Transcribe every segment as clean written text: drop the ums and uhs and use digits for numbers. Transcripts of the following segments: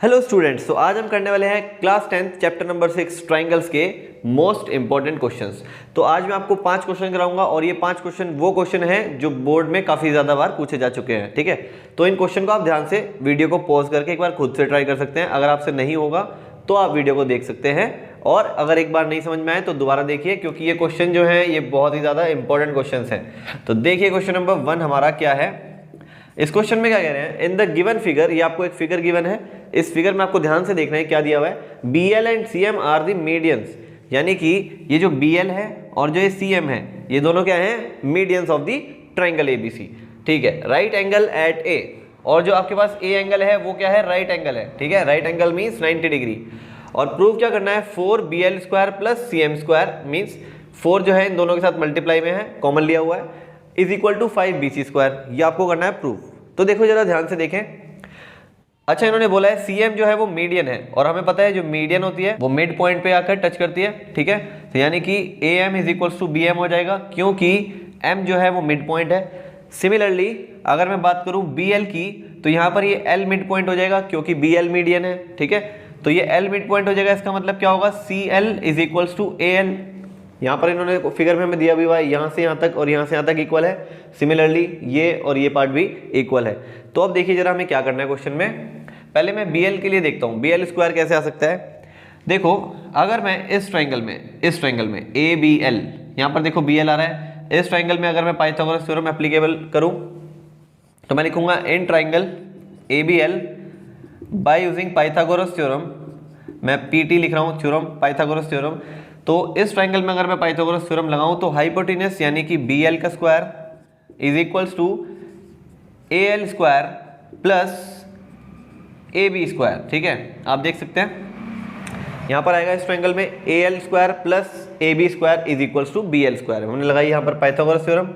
Hello students, तो आज हम करने वाले हैं क्लास 10 चैप्टर नंबर 6 ट्राइंगल्स के मोस्ट इंपॉर्टेंट क्वेश्चंस। तो आज मैं आपको 5 क्वेश्चन कराऊंगा और ये 5 क्वेश्चन वो क्वेश्चन हैं जो बोर्ड में काफ़ी ज़्यादा बार पूछे जा चुके हैं। ठीक है, तो इन क्वेश्चन को आप ध्यान से वीडियो को पॉज करके एक बार खुद से ट्राई कर सकते हैं। अगर आपसे नहीं होगा तो आप वीडियो को देख सकते हैं, और अगर एक बार नहीं समझ में आए तो दोबारा देखिए, क्योंकि ये क्वेश्चन जो है ये बहुत ही ज़्यादा इंपॉर्टेंट क्वेश्चन हैं। तो देखिए क्वेश्चन नंबर 1 हमारा क्या है। इस क्वेश्चन में क्या कह रहे हैं, इन द गिवन फिगर, ये आपको एक फिगर गिवन है। इस फिगर में आपको ध्यान से देखना है क्या दिया हुआ है, BL and CM are the medians, यानी कि ये जो BL है और जो ये CM है ये दोनों क्या हैं, medians of the triangle ABC। ठीक है, राइट एंगल एट A, और जो आपके पास A एंगल है वो क्या है, राइट एंगल है। ठीक है, राइट एंगल मीन्स 90 डिग्री। और प्रूफ क्या करना है, 4BL square plus CM square means 4 जो है इन दोनों के साथ मल्टीप्लाई में है, कॉमन लिया हुआ है, is equal to 5BC square. ये आपको करना है प्रूफ। तो देखो जरा ध्यान से देखें। अच्छा, इन्होंने बोला है CM जो है वो मीडियन है, और हमें पता है जो मीडियन होती है वो मिड पॉइंट पे आकर टच करती है। ठीक है, तो यानी कि AM is equal to BM हो जाएगा, क्योंकि M जो है वो मिड पॉइंट है। सिमिलरली अगर मैं बात करूं BL की, तो यहाँ पर ये L मिड पॉइंट हो जाएगा, क्योंकि BL मीडियन है। ठीक है, तो ये L मिड पॉइंट हो जाएगा। इसका मतलब क्या होगा, CL is equal to AL। यहाँ पर इन्होंने फिगर में हमें दिया भी हुआ है, यहाँ से यहाँ तक और यहाँ से यहाँ तक इक्वल है। सिमिलरली ये और ये पार्ट भी इक्वल है। तो अब देखिए जरा हमें क्या करना है क्वेश्चन में। पहले मैं BL के लिए देखता हूँ, BL स्क्वायर कैसे आ सकता है। देखो अगर मैं इस ट्राइंगल में ABL, यहाँ पर देखो BL आ रहा है, इस ट्राइंगल में अगर मैं पाइथागोरस थ्योरम एप्लीकेबल करूँ तो मैं लिखूंगा in triangle ABL by using Pythagoras theorem. मैं PT लिख रहा हूँ, थ्योरम पाइथागोरस थ्योरम। तो इस ट्राइंगल में अगर मैं पाइथागोरस थ्योरम लगाऊं तो हाइपोटेनस यानी कि BL का square is equals to AL square plus AB square. ठीक है, आप देख सकते हैं यहाँ पर आएगा इस ट्राइंगल में AL square plus AB square is equals to BL square. हमने लगाई यहाँ पर पाइथागोरस थ्योरम।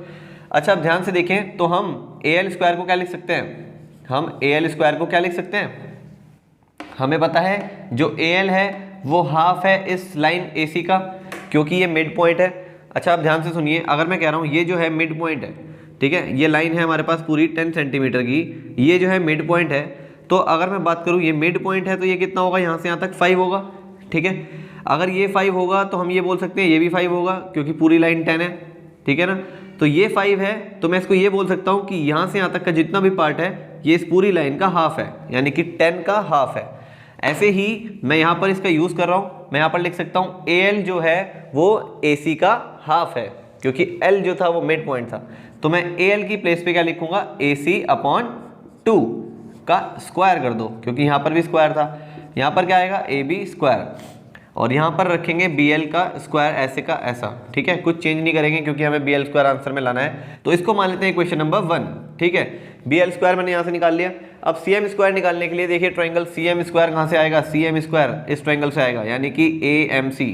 अच्छा, अब ध्यान से देखें तो हम AL स्क्वायर को क्या लिख सकते हैं, हम AL स्क्वायर को क्या लिख सकते हैं, हमें पता है जो AL है वो हाफ है इस लाइन AC का, क्योंकि ये मिड पॉइंट है। अच्छा, आप ध्यान से सुनिए, अगर मैं कह रहा हूँ ये जो है मिड पॉइंट है, ठीक है, ये लाइन है हमारे पास पूरी 10 सेंटीमीटर की, ये जो है मिड पॉइंट है। तो अगर मैं बात करूँ ये मिड पॉइंट है तो ये कितना होगा, यहाँ से यहाँ तक 5 होगा। ठीक है, अगर ये 5 होगा तो हम ये बोल सकते हैं ये भी 5 होगा, क्योंकि पूरी लाइन 10 है। ठीक है ना, तो ये 5 है, तो मैं इसको ये बोल सकता हूँ कि यहाँ से यहाँ तक का जितना भी पार्ट है ये इस पूरी लाइन का हाफ है, यानी कि 10 का हाफ है। ऐसे ही मैं यहाँ पर इसका यूज कर रहा हूँ, मैं यहाँ पर लिख सकता हूँ AL जो है वो AC का हाफ है, क्योंकि L जो था वो मिड पॉइंट था। तो मैं AL की प्लेस पे क्या लिखूंगा, AC अपॉन 2 का स्क्वायर कर दो, क्योंकि यहाँ पर भी स्क्वायर था। यहाँ पर क्या आएगा, AB स्क्वायर, और यहाँ पर रखेंगे BL का स्क्वायर ऐसे का ऐसा। ठीक है, कुछ चेंज नहीं करेंगे क्योंकि हमें BL स्क्वायर आंसर में लाना है। तो इसको मान लेते हैं क्वेश्चन नंबर 1। ठीक है, BL स्क्वायर मैंने यहाँ से निकाल लिया। अब CM स्क्वायर निकालने के लिए देखिए ट्राइंगल CM स्क्वायर कहाँ से आएगा, CM स्क्वायर इस ट्राइंगल से आएगा, यानी कि AMC।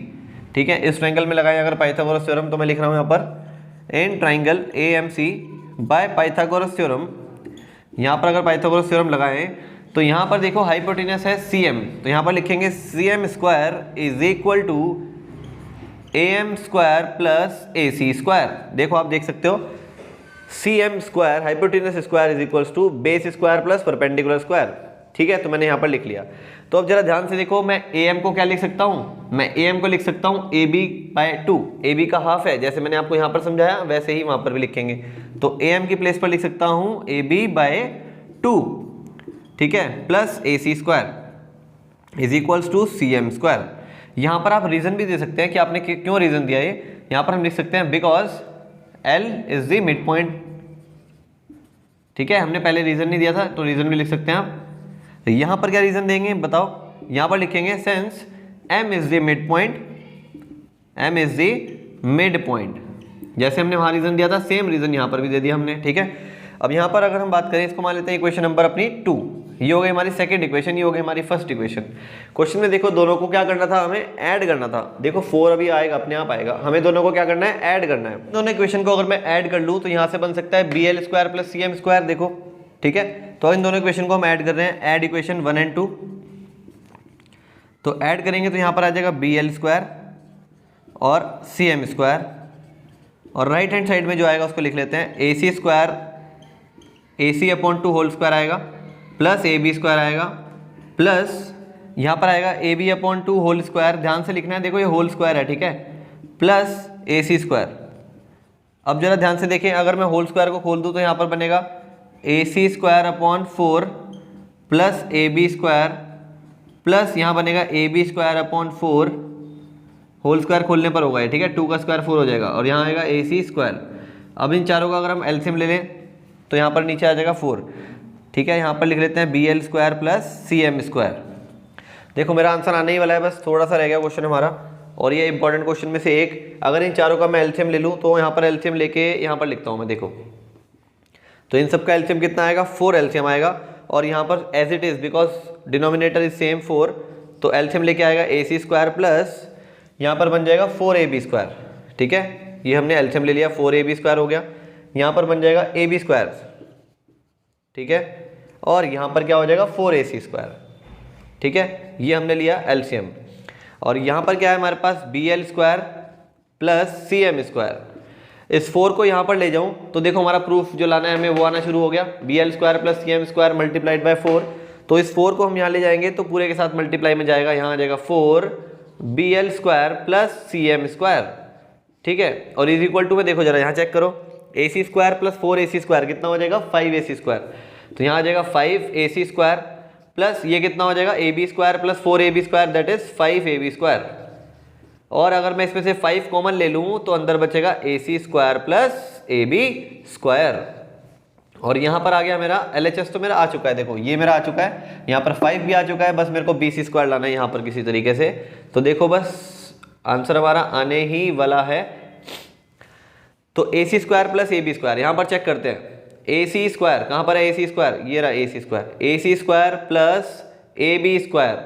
ठीक है, इस ट्राइंगल में लगाएं अगर पाइथागोरस थ्योरम, तो मैं लिख रहा हूँ यहाँ पर in triangle AMC by Pythagoras theorem. यहाँ पर अगर पाइथागोरस थ्योरम लगाएं तो यहाँ पर देखो हाइपोटेनस है CM, तो यहाँ पर लिखेंगे CM square is equal to AM square plus AC square. देखो आप देख सकते हो CM square hypotenuse square is equals to base square plus perpendicular square. ठीक है, तो मैंने यहाँ पर लिख लिया। तो अब जरा ध्यान से देखो, मैं AM को क्या लिख सकता हूँ, मैं AM को लिख सकता हूँ AB बाय 2। AB का हाफ है, जैसे मैंने आपको यहाँ पर समझाया वैसे ही वहाँ पर भी लिखेंगे। तो AM की प्लेस पर लिख सकता हूँ AB बाय 2, ठीक है, plus AC square is equals to CM square. यहाँ पर आप रीजन भी दे सकते हैं कि आपने क्यों रीजन दिया ये। यहाँ पर हम लिख सकते हैं because L is the mid point. ठीक है, हमने पहले रीजन नहीं दिया था तो रीजन भी लिख सकते हैं आप। तो यहाँ पर क्या रीजन देंगे बताओ, यहाँ पर लिखेंगे sense M is the mid point, M is the mid point. जैसे हमने वहाँ रीजन दिया था सेम रीजन यहाँ पर भी दे दिया हमने। ठीक है, अब यहाँ पर अगर हम बात करें, इसको मान लेते हैं इक्वेशन नंबर अपनी 2। ये हो गई हमारी सेकंड इक्वेशन, ये हो गई हमारी फर्स्ट इक्वेशन। क्वेश्चन में देखो दोनों को क्या करना था, हमें ऐड करना था। देखो 4 अभी आएगा, अपने आप आएगा, हमें दोनों को क्या करना है, ऐड करना है। दोनों इक्वेशन को अगर मैं ऐड कर लूँ तो यहाँ से बन सकता है BL square plus CM square. देखो ठीक है, तो इन दोनों इक्वेशन को हम ऐड कर रहे हैं, ऐड इक्वेशन 1 एंड 2। तो ऐड करेंगे तो यहाँ पर आ जाएगा BL स्क्वायर और CM स्क्वायर, और राइट हैंड साइड में जो आएगा उसको लिख लेते हैं AC square AC upon 2 whole square आएगा, प्लस AB स्क्वायर आएगा प्लस यहाँ पर आएगा A B upon 2 whole square, ध्यान से लिखना है, देखो ये होल स्क्वायर है, ठीक है, प्लस ए सी स्क्वायर। अब जरा ध्यान से देखें, अगर मैं होल स्क्वायर को खोल दूँ तो यहाँ पर बनेगा A C square upon 4 plus A B square plus यहाँ बनेगा A B square upon 4, whole square खोलने पर होगा ये, ठीक है, 2 का स्क्वायर 4 हो जाएगा और यहाँ आएगा ए सी स्क्वायर। अब इन चारों का अगर हम एलसीएम ले लें तो यहाँ पर नीचे आ जाएगा 4, ठीक है, यहाँ पर लिख लेते हैं B L square plus C M square. देखो मेरा आंसर आने ही वाला है, बस थोड़ा सा रह गया क्वेश्चन हमारा, और ये इंपॉर्टेंट क्वेश्चन में से एक। अगर इन चारों का मैं एलसीएम ले लूँ तो यहाँ पर एलसीएम लेके यहाँ पर लिखता हूँ मैं, देखो तो इन सब का एलसीएम कितना आएगा, 4 एलसीएम आएगा, और यहाँ पर as it is because denominator is same 4, तो एलसीएम लेके आएगा ए सी स्क्वायर प्लस यहाँ पर बन जाएगा 4 ए बी स्क्वायर, ठीक है, ये हमने एलसीएम ले लिया, 4 ए बी स्क्वायर हो गया, यहाँ पर बन जाएगा ए बी स्क्वायर, ठीक है, और यहाँ पर क्या हो जाएगा 4 ए सी स्क्वायर, ठीक है, ये हमने लिया एलसीएम। और यहाँ पर क्या है हमारे पास B L square plus C M square. इस 4 को यहाँ पर ले जाऊँ तो देखो हमारा प्रूफ जो लाना है हमें वो आना शुरू हो गया, B L square plus C M square multiplied by 4, तो इस 4 को हम यहाँ ले जाएंगे तो पूरे के साथ मल्टीप्लाई में जाएगा, यहाँ आ जाएगा 4 B L square plus C M square, ठीक है, और इज इक्वल टू में देखो जरा यहाँ चेक करो, ए सी स्क्वायर प्लस 4 ए सी स्क्वायर कितना हो जाएगा 5 ए सी स्क्वायर, तो यहाँ आ जाएगा 5 ए सी स्क्वायर प्लस ये कितना हो जाएगा A B square plus 4 A B square that is 5 A B square, और अगर मैं इसमें से 5 कॉमन ले लूँ तो अंदर बचेगा A C square plus A B square, और यहाँ पर आ गया मेरा LHS तो मेरा आ चुका है, देखो ये मेरा आ चुका है, यहाँ पर 5 भी आ चुका है, बस मेरे को बी सी स्क्वायर लाना है यहाँ पर किसी तरीके से, तो देखो बस आंसर हमारा आने ही वाला है। तो A C square plus A B square, यहाँ पर चेक करते हैं, ए सी स्क्वायर कहाँ पर है, ए सी स्क्वायर ये रहा A C square, A C square plus A B square,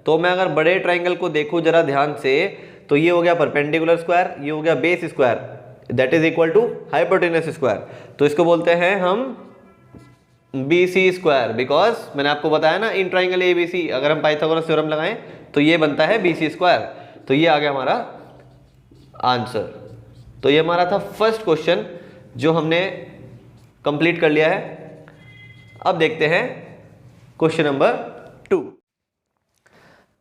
तो मैं अगर बड़े ट्राइंगल को देखूँ जरा ध्यान से तो ये हो गया परपेंडिकुलर स्क्वायर, ये हो गया base square that is equal to hypotenuse square, तो इसको बोलते हैं हम बी सी स्क्वायर, बिकॉज मैंने आपको बताया ना इन ट्राइंगल ए बी सी अगर हम पाइथागोरस थ्योरम लगाएं तो ये बनता है बी सी स्क्वायर, तो ये आ गया हमारा आंसर। तो ये हमारा था फर्स्ट क्वेश्चन जो हमने कंप्लीट कर लिया है। अब देखते हैं क्वेश्चन नंबर 2।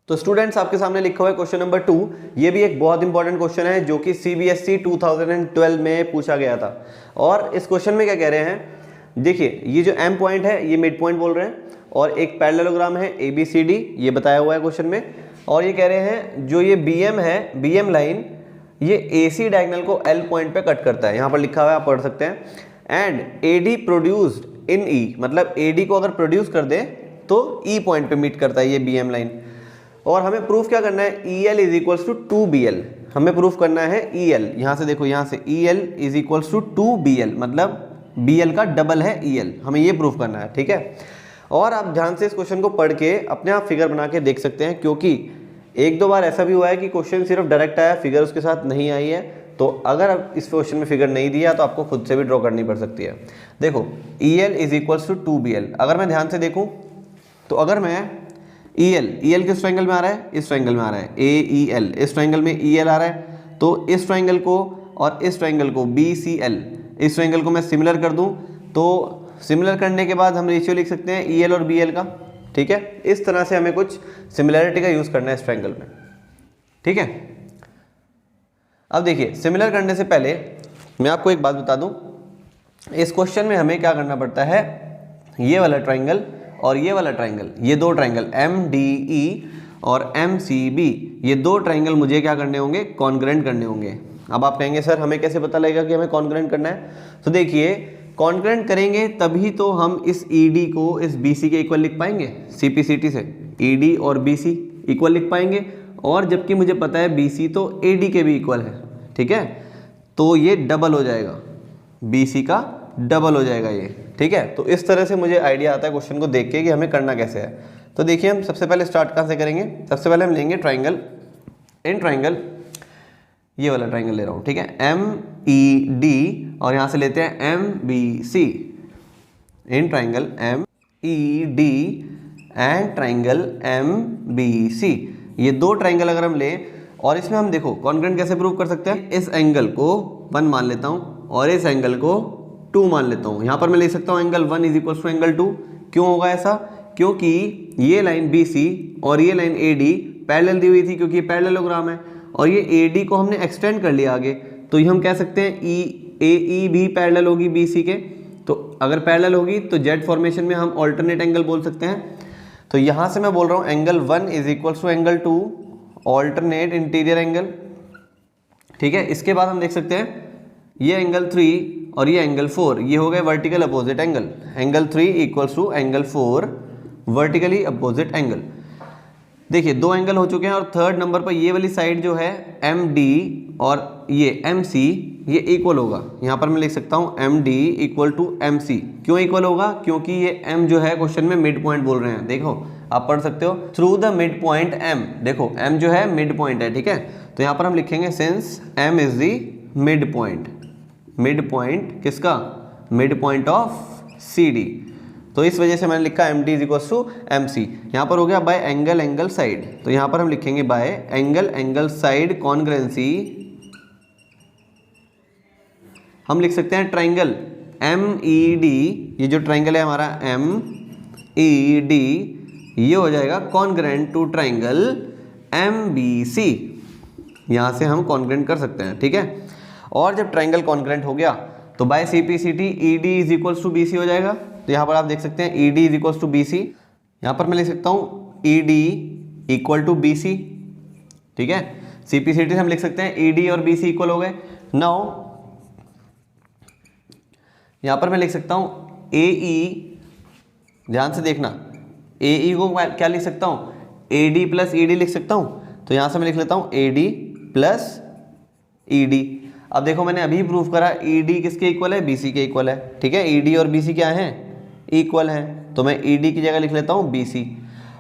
तो स्टूडेंट्स आपके सामने लिखा हुआ है क्वेश्चन नंबर 2, ये भी एक बहुत इंपॉर्टेंट क्वेश्चन है जो कि CBSE 2012 में पूछा गया था। और इस क्वेश्चन में क्या कह रहे हैं, देखिए ये जो M पॉइंट है ये मिड पॉइंट बोल रहे हैं, और एक पैरेललोग्राम है ABCD ये बताया हुआ है क्वेश्चन में, और ये कह रहे हैं जो ये BM है, BM लाइन ये AC डायगोनल को L पॉइंट पे कट करता है, यहाँ पर लिखा हुआ है आप पढ़ सकते हैं, and AD produced in E, मतलब AD को अगर प्रोड्यूस कर दे तो E पॉइंट पे मीट करता है ये BM लाइन, और हमें प्रूफ क्या करना है, EL is equals to 2BL, हमें प्रूफ करना है EL, यहाँ से देखो यहाँ से EL is equals to 2BL, मतलब BL का डबल है EL, हमें ये प्रूफ करना है, ठीक है। और आप ध्यान से इस क्वेश्चन को पढ़ के अपने आप फिगर बना के देख सकते हैं, क्योंकि एक दो बार ऐसा भी हुआ है कि क्वेश्चन सिर्फ डायरेक्ट आया, फिगर उसके साथ नहीं आई है, तो अगर आप इस क्वेश्चन में फिगर नहीं दिया तो आपको खुद से भी ड्रॉ करनी पड़ सकती है। देखो EL is equals to 2BL, अगर मैं ध्यान से देखूँ तो अगर मैं EL किस ट्रायंगल में आ रहा है, इस ट्रायंगल में आ रहा है AEL, इस ट्रायंगल में EL आ रहा है, तो इस ट्रायंगल को और इस ट्रायंगल को BCL, इस ट्रायंगल को मैं सिमिलर कर दूं तो सिमिलर करने के बाद हम रेशियो लिख सकते हैं EL और BL का, ठीक है। इस तरह से हमें कुछ सिमिलैरिटी का यूज़ करना है इस ट्रायंगल में, ठीक है। अब देखिए सिमिलर करने से पहले मैं आपको एक बात बता दूं, इस क्वेश्चन में हमें क्या करना पड़ता है, ये वाला ट्रायंगल और ये वाला ट्रायंगल, ये दो ट्रायंगल MDE और MCB, ये दो ट्रायंगल मुझे क्या करने होंगे, कॉन्ग्रुएंट करने होंगे। अब आप कहेंगे सर हमें कैसे पता लगेगा कि हमें कॉन्ग्रुएंट करना है, तो देखिए कॉन्ग्रुएंट करेंगे तभी तो हम इस ED को इस BC के इक्वल लिख पाएंगे, CPCT से ED और BC इक्वल लिख पाएंगे, और जबकि मुझे पता है BC तो AD के भी इक्वल है, ठीक है, तो ये डबल हो जाएगा, BC का डबल हो जाएगा ये, ठीक है। तो इस तरह से मुझे आइडिया आता है क्वेश्चन को देख के कि हमें करना कैसे है। तो देखिए हम सबसे पहले स्टार्ट कहाँ से करेंगे, सबसे पहले हम लेंगे ट्रायंगल, इन ट्रायंगल ये वाला ट्रायंगल ले रहा हूँ, ठीक है, MED, और यहाँ से लेते हैं MBC, in triangle MED and triangle MBC, ये दो ट्रायंगल अगर हम लें और इसमें हम देखो कॉन्ग्रुएंट कैसे प्रूव कर सकते हैं, इस एंगल को 1 मान लेता हूँ और इस एंगल को 2 मान लेता हूँ। यहाँ पर मैं ले सकता हूँ angle 1 is equal to angle 2, क्यों होगा ऐसा, क्योंकि ये लाइन BC और ये लाइन AD पैरेलल दी हुई थी, क्योंकि ये पैरेललोग्राम है, और ये AD को हमने एक्सटेंड कर लिया आगे, तो ये हम कह सकते हैं AE भी पैरेलल होगी BC के। तो अगर पैरेलल होगी तो जेड फॉर्मेशन में हम ऑल्टरनेट एंगल बोल सकते हैं। तो यहाँ से मैं बोल रहा हूँ angle 1 is equal to angle 2 alternate interior angle, ठीक है। इसके बाद हम देख सकते हैं ये एंगल 3 और ये एंगल 4, ये हो गए vertical opposite angle. Angle 3 equals to angle 4 vertically opposite angle. देखिए दो एंगल हो चुके हैं, और थर्ड नंबर पर ये वाली साइड जो है MD और ये MC ये इक्वल होगा। यहाँ पर मैं लिख सकता हूँ MD इक्वल टू MC। क्यों इक्वल होगा? क्योंकि ये M जो है क्वेश्चन में मिड पॉइंट बोल रहे हैं। देखो आप पढ़ सकते हो through the mid point M। देखो M जो है मिड पॉइंट है, ठीक है। तो यहाँ पर हम लिखेंगे since M is the mid point. Mid point किसका? Mid point of CD। तो इस वजह से मैंने लिखा MD is equal to MC। यहाँ पर हो गया बाय एंगल एंगल साइड, तो यहाँ पर हम लिखेंगे bye angle angle side congruency. हम लिख सकते हैं ट्राइंगल MED, ये जो ट्राइंगल है हमारा MED, ये हो जाएगा कॉन्ग्रुएंट टू ट्राइंगल MBC। यहाँ से हम कॉन्ग्रुएंट कर सकते हैं, ठीक है। और जब ट्राइंगल कॉन्ग्रुएंट हो गया तो by CPCT ED is equal to BC हो जाएगा। तो यहाँ पर आप देख सकते हैं ED is equal to BC। यहाँ पर मैं लिख सकता हूँ ED इक्वल टू BC, ठीक है। CPCT से हम लिख सकते हैं ED और BC इक्वल हो गए। नाउ यहाँ पर मैं लिख सकता हूँ AE, ध्यान से देखना, AE को क्या लिख सकता हूँ? AD प्लस ED लिख सकता हूँ। तो यहाँ से मैं लिख लेता हूँ AD प्लस ED। अब देखो मैंने अभी प्रूफ करा ED किसके इक्वल है? BC के इक्वल है, ठीक है। ED और BC क्या है? इक्वल है। तो मैं ED की जगह लिख लेता हूँ BC।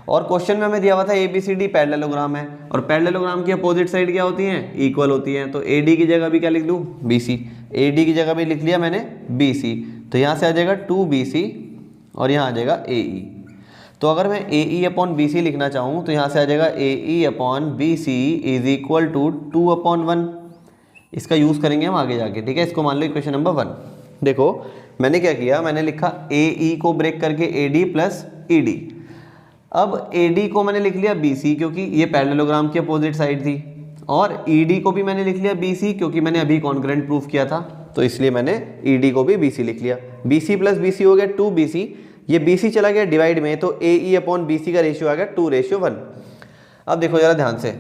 और क्वेश्चन में हमें दिया हुआ था ABCD पैरेललोग्राम है, और पैरेललोग्राम की अपोजिट साइड क्या होती हैं? इक्वल होती हैं। तो AD की जगह भी क्या लिख लूँ? BC। AD की जगह भी लिख लिया मैंने BC। तो यहाँ से आ जाएगा 2BC और यहाँ आ जाएगा AE। तो अगर मैं AE अपॉन BC लिखना चाहूँ तो यहाँ से आ जाएगा AE upon BC is equal to 2/1। इसका यूज़ करेंगे हम आगे जाके, ठीक है। इसको मान लो इक्वेशन नंबर 1। देखो मैंने क्या किया, मैंने लिखा AE को ब्रेक करके AD प्लस ED। अब AD को मैंने लिख लिया BC क्योंकि ये पैरेललोग्राम की अपोजिट साइड थी, और ED को भी मैंने लिख लिया BC क्योंकि मैंने अभी कॉन्ग्रुएंट प्रूफ किया था, तो इसलिए मैंने ED को भी BC लिख लिया। BC प्लस BC हो गया 2BC। ये BC चला गया डिवाइड में, तो AE अपॉन BC का रेशियो आ गया 2:1। अब देखो जरा ध्यान से,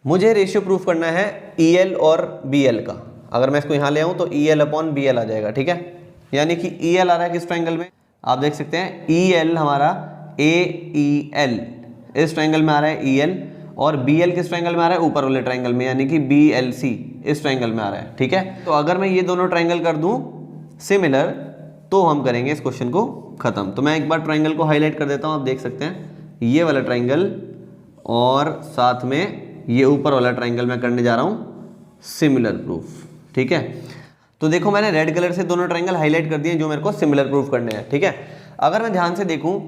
मुझे रेशियो प्रूफ करना है EL और BL का। अगर मैं इसको यहाँ ले आऊँ तो EL अपॉन BL आ जाएगा, ठीक है। यानी कि EL आ रहा है किस ट्राइंगल में? आप देख सकते हैं EL हमारा AEL इस ट्राइंगल में आ रहा है EL, और BL किस ट्राइंगल में आ रहा है? ऊपर वाले ट्राइंगल में, यानी कि BLC इस ट्राइंगल में आ रहा है, ठीक है। तो अगर मैं ये दोनों ट्राइंगल कर दूं सिमिलर तो हम करेंगे इस क्वेश्चन को खत्म। तो मैं एक बार ट्राइंगल को हाईलाइट कर देता हूं। आप देख सकते हैं ये वाला ट्राइंगल और साथ में ये ऊपर वाला ट्राइंगल मैं करने जा रहा हूं सिमिलर प्रूफ, ठीक है। तो देखो मैंने रेड कलर से दोनों ट्राइंगल हाईलाइट कर दिए जो मेरे को सिमिलर प्रूफ करने हैं, ठीक है। अगर मैं ध्यान से देखूं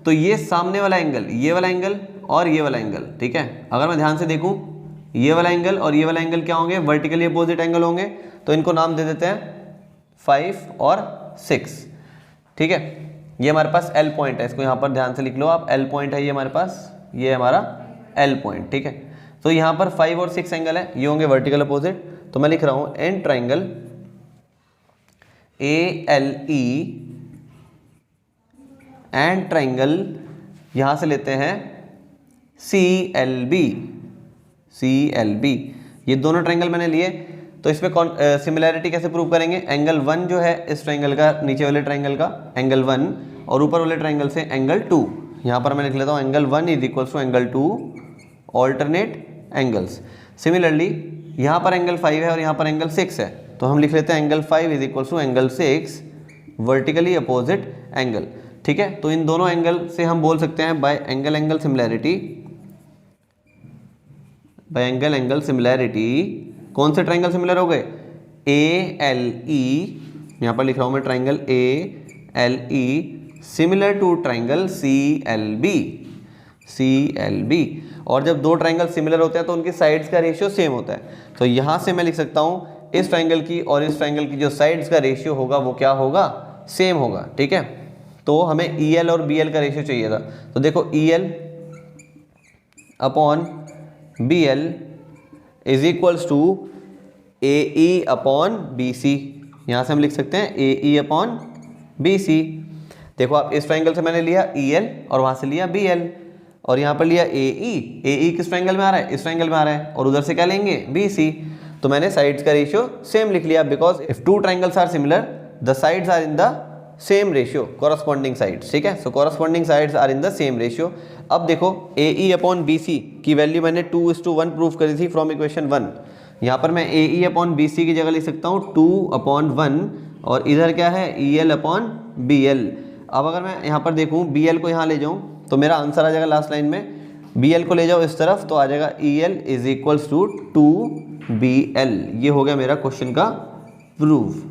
तो ये सामने वाला एंगल, ये वाला एंगल और ये वाला एंगल, ठीक है। अगर मैं ध्यान से देखूं ये वाला एंगल और ये वाला एंगल क्या होंगे? वर्टिकली अपोजिट एंगल होंगे। तो इनको नाम दे देते हैं 5 और 6, ठीक है। ये हमारे पास L पॉइंट है, इसको यहाँ पर ध्यान से लिख लो आप। L पॉइंट है ये हमारे पास, ये हमारा L पॉइंट, ठीक है। तो यहाँ पर 5 और 6 एंगल है, ये होंगे वर्टिकल अपोजिट। तो मैं लिख रहा हूँ an triangle ALE and triangle यहाँ से लेते हैं CLB। ये दोनों ट्राइंगल मैंने लिए, तो इसमें सिमिलैरिटी कैसे प्रूव करेंगे? एंगल 1 जो है इस ट्राइंगल का, नीचे वाले ट्राइंगल का एंगल 1, और ऊपर वाले ट्राइंगल से एंगल 2। यहाँ पर मैं लिख लेता हूँ angle 1 is equal to angle 2 alternate angles. Similarly यहाँ पर एंगल 5 है और यहाँ पर एंगल 6 है, तो हम लिख लेते हैं angle 5 is equal to angle 6 vertically opposite angle, ठीक है। तो इन दोनों एंगल से हम बोल सकते हैं bye angle angle similarity, bye angle angle similarity कौन से ट्राइंगल सिमिलर हो गए? ALE, यहाँ पर लिख रहा हूँ मैं triangle ALE similar to triangle CLB। और जब दो ट्राइंगल सिमिलर होते हैं तो उनकी साइड्स का रेशियो सेम होता है। तो यहाँ से मैं लिख सकता हूँ इस ट्राइंगल की और इस ट्राइंगल की जो साइड्स का रेशियो होगा वो क्या होगा? सेम होगा, ठीक है। तो हमें ई एल और बी एल का रेशियो चाहिए था। तो देखो E L upon B L is equals to A E upon B C. यहाँ से हम लिख सकते हैं ए ई अपॉन बी सी। देखो आप इस ट्राइंगल से मैंने लिया ई एल और वहाँ से लिया बी एल और यहाँ पर लिया ए ई किस ट्राइंगल में आ रहा है, इस ट्राइंगल में आ रहा है, और उधर से क्या लेंगे बी सी। तो मैंने साइड्स का रेशियो सेम लिख लिया, because if two triangles are similar the sides are in the same ratio, corresponding sides, ठीक है। So corresponding sides are in the same ratio. अब देखो ए ई अपॉन बी सी की वैल्यू मैंने 2:1 प्रूव करी थी फ्रॉम इक्वेशन 1। यहाँ पर मैं ए ई अपॉन बी सी की जगह लिख सकता हूँ 2/1 और इधर क्या है E L upon B L. अब अगर मैं यहाँ पर देखूँ बी एल को यहाँ ले जाऊँ तो मेरा आंसर आ जाएगा लास्ट लाइन में, बी एल को ले जाओ इस तरफ तो आ जाएगा E L is equals to 2BL। ये हो गया मेरा क्वेश्चन का प्रूफ।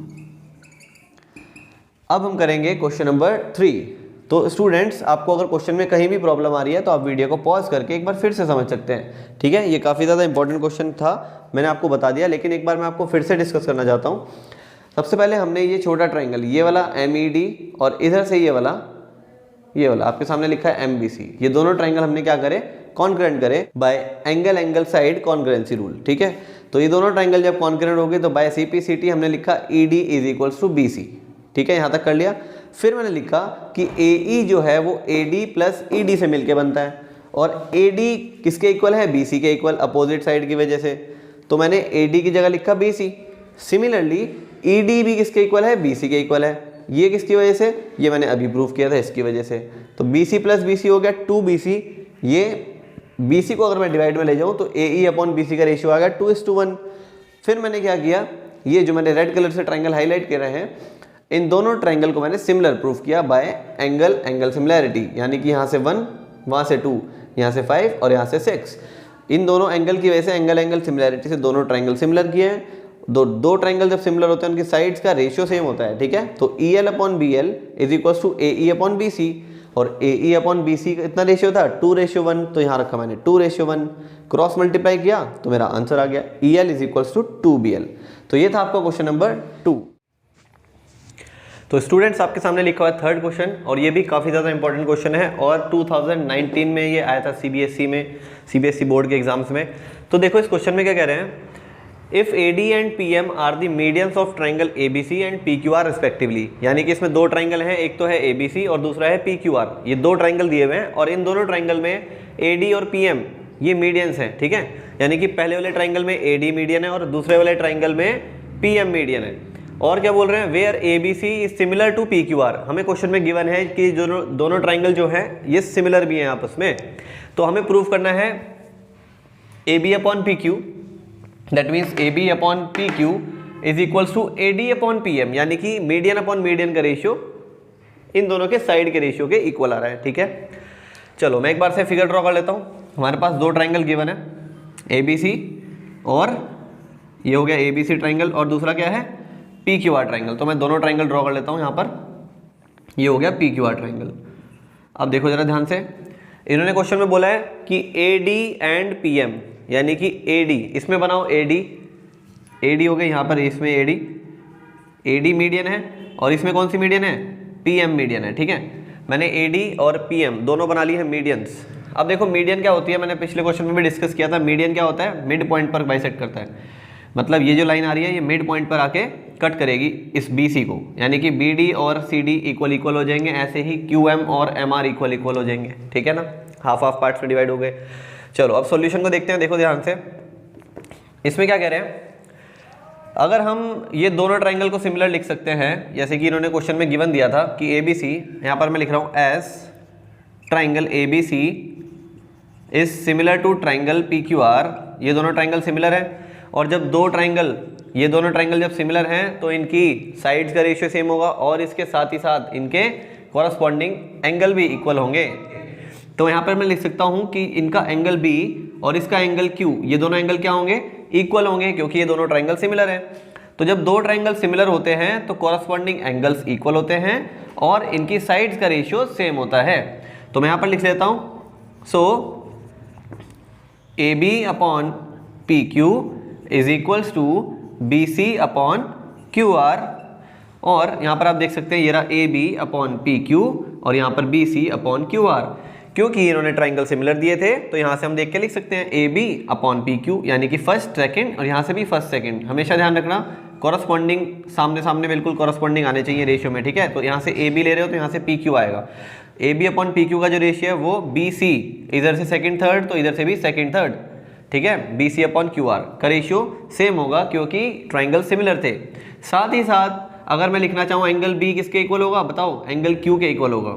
अब हम करेंगे क्वेश्चन नंबर 3। तो स्टूडेंट्स आपको अगर क्वेश्चन में कहीं भी प्रॉब्लम आ रही है तो आप वीडियो को पॉज करके एक बार फिर से समझ सकते हैं, ठीक है। ये काफ़ी ज़्यादा इंपॉर्टेंट क्वेश्चन था, मैंने आपको बता दिया, लेकिन एक बार मैं आपको फिर से डिस्कस करना चाहता हूँ। सबसे पहले हमने ये छोटा ट्राइंगल, ये वाला MED और इधर से ये वाला आपके सामने लिखा है MBC, ये दोनों ट्राइंगल हमने क्या करे, कॉन्करेंट करे bye angle side concurrency rule, ठीक है। तो ये दोनों ट्राइंगल जब कॉन्करेंट हो गए तो बाय CPCT हमने लिखा ED is equals to BC, ठीक है, यहाँ तक कर लिया। फिर मैंने लिखा कि AE जो है वो AD प्लस ED से मिलके बनता है और AD किसके इक्वल है, BC के इक्वल, अपोजिट साइड की वजह से, तो मैंने AD की जगह लिखा BC। सिमिलरली ED भी किसके इक्वल है, BC के इक्वल है। ये किसकी वजह से, ये मैंने अभी प्रूव किया था, इसकी वजह से। तो BC प्लस BC हो गया 2BC। ये BC को अगर मैं डिवाइड में ले जाऊँ तो AE अपॉन BC का रेशियो आ गया 2:1। फिर मैंने क्या किया, ये जो मैंने रेड कलर से ट्राइंगल हाईलाइट कर रहे हैं, इन दोनों ट्राइंगल को मैंने सिमिलर प्रूफ किया बाय एंगल सिमिलैरिटी, यानी कि यहाँ से 1, वहाँ से 2, यहाँ से 5 और यहाँ से 6। इन दोनों एंगल की वजह से एंगल सिमिलैरिटी से दोनों ट्राइंगल सिमिलर किए हैं। दो ट्राइंगल जब सिमिलर होते हैं उनकी साइड्स का रेशियो सेम होता है, ठीक है। तो E L upon B L is equals to A E upon B C, और ए ई अपॉन बी सी कितना रेशियो था, 2:1, तो यहाँ रखा मैंने 2:1, क्रॉस मल्टीप्लाई किया तो मेरा आंसर आ गया E L is equals to 2BL। तो ये था आपका क्वेश्चन नंबर 2। तो स्टूडेंट्स आपके सामने लिखा हुआ है थर्ड क्वेश्चन, और ये भी काफ़ी ज़्यादा इंपॉर्टेंट क्वेश्चन है और 2019 में ये आया था CBSE बोर्ड के एग्जाम्स में। तो देखो इस क्वेश्चन में क्या कह रहे हैं, if AD and PM are the medians of triangle ABC and PQR respectively, यानी कि इसमें दो ट्राइंगल हैं, एक तो है ABC और दूसरा है PQR। ये दो ट्राइंगल दिए हुए हैं और इन दोनों ट्राइंगल में AD और PM ये मीडियंस हैं, ठीक है। यानी कि पहले वाले ट्राइंगल में AD मीडियन है और दूसरे वाले ट्राइंगल में PM मीडियन है। और क्या बोल रहे हैं, where ABC is similar to PQR। हमें क्वेश्चन में गिवन है कि दोनों ट्राइंगल जो है ये सिमिलर भी हैं आपस में। तो हमें प्रूव करना है AB upon PQ, that means AB upon PQ is equals to AD upon PM, यानी कि मीडियन अपॉन मीडियन का रेशियो इन दोनों के साइड के रेशियो के इक्वल आ रहा है, ठीक है। चलो मैं एक बार से फिगर ड्रॉ कर लेता हूँ। हमारे पास दो ट्राइंगल गिवन है, ABC और ये हो गया ABC ट्राइंगल और दूसरा क्या है PQR ट्राइंगल। तो मैं दोनों ट्राइंगल ड्रॉ कर लेता हूँ। यहाँ पर ये हो गया PQR ट्राइंगल। अब देखो जरा ध्यान से, इन्होंने क्वेश्चन में बोला है कि AD एंड PM, यानी कि AD इसमें बनाओ AD हो गया, यहाँ पर इसमें AD मीडियन है और इसमें कौन सी मीडियन है, PM मीडियन है, ठीक है। मैंने AD और PM दोनों बना ली है मीडियंस। अब देखो मीडियन क्या होती है, मैंने पिछले क्वेश्चन में भी डिस्कस किया था। मीडियन क्या होता है, मिड पॉइंट पर बाइसेक्ट करता है, मतलब ये जो लाइन आ रही है ये मिड पॉइंट पर आके कट करेगी इस BC को, यानी कि BD और CD इक्वल हो जाएंगे। ऐसे ही QM और MR इक्वल हो जाएंगे, ठीक है ना, हाफ पार्ट्स में डिवाइड हो गए। चलो अब सॉल्यूशन को देखते हैं। देखो ध्यान से, इसमें क्या कह रहे हैं, अगर हम ये दोनों ट्राइंगल को सिमिलर लिख सकते हैं, जैसे कि इन्होंने क्वेश्चन में गिवन दिया था कि ABC, यहाँ पर मैं लिख रहा हूँ as triangle ABC is similar to triangle PQR। ये दोनों ट्राइंगल सिमिलर है और जब ये दोनों ट्राइंगल जब सिमिलर हैं तो इनकी साइड्स का रेशियो सेम होगा और इसके साथ ही साथ इनके कॉरस्पॉन्डिंग एंगल भी इक्वल होंगे। तो यहाँ पर मैं लिख सकता हूँ कि इनका एंगल B और इसका एंगल Q, ये दोनों एंगल क्या होंगे, इक्वल होंगे, क्योंकि ये दोनों ट्राइंगल सिमिलर हैं। तो जब दो ट्राइंगल सिमिलर होते हैं तो कॉरस्पॉन्डिंग एंगल्स इक्वल होते हैं और इनकी साइड्स का रेशियो सेम होता है। तो मैं यहाँ पर लिख लेता हूँ, so AB upon PQ is equals to BC upon QR, और यहाँ पर आप देख सकते हैं ये रहा AB अपॉन PQ और यहाँ पर B C upon Q R. क्योंकि इन्होंने ट्राइंगल सिमिलर दिए थे तो यहाँ से हम देख के लिख सकते हैं A B upon P Q, यानी कि फर्स्ट सेकंड, और यहाँ से भी फर्स्ट सेकंड। हमेशा ध्यान रखना कॉरस्पॉन्डिंग सामने सामने बिल्कुल कॉरस्पॉन्डिंग आने चाहिए रेशियो में, ठीक है। तो यहाँ से ए बी ले रहे हो तो यहाँ से पी क्यू आएगा। A B upon P Q का जो रेशियो है वो बी सी, इधर से सेकंड थर्ड तो इधर से भी सेकंड थर्ड, ठीक है। B C upon Q R का रेशियो सेम होगा क्योंकि ट्राइंगल सिमिलर थे। साथ ही साथ अगर मैं लिखना चाहूँ एंगल बी किसके इक्वल होगा, बताओ, एंगल क्यू के इक्वल होगा।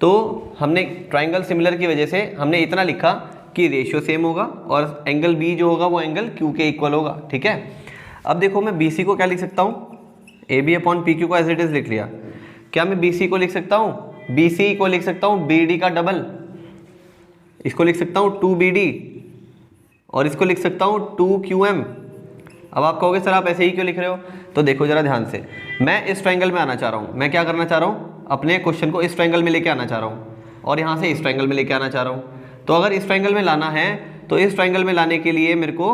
तो हमने ट्राइंगल सिमिलर की वजह से हमने इतना लिखा कि रेशियो सेम होगा और एंगल बी जो होगा वो एंगल क्यू के इक्वल होगा, ठीक है। अब देखो मैं बी सी को क्या लिख सकता हूँ, A B upon P Q को एज इट इज लिख लिया। क्या मैं बी सी को लिख सकता हूँ, बी सी को लिख सकता हूँ बी डी का डबल, इसको लिख सकता हूँ 2BD, और इसको लिख सकता हूँ 2QM। अब आप कहोगे सर आप ऐसे ही क्यों लिख रहे हो, तो देखो जरा ध्यान से, मैं इस ट्रायंगल में आना चाह रहा हूँ। मैं क्या करना चाह रहा हूँ, अपने क्वेश्चन को इस ट्रायंगल में लेके आना चाह रहा हूँ और यहाँ से इस ट्रायंगल में लेके आना चाह रहा हूँ। तो अगर इस ट्रायंगल में लाना है तो इस ट्रायंगल में लाने के लिए मेरे को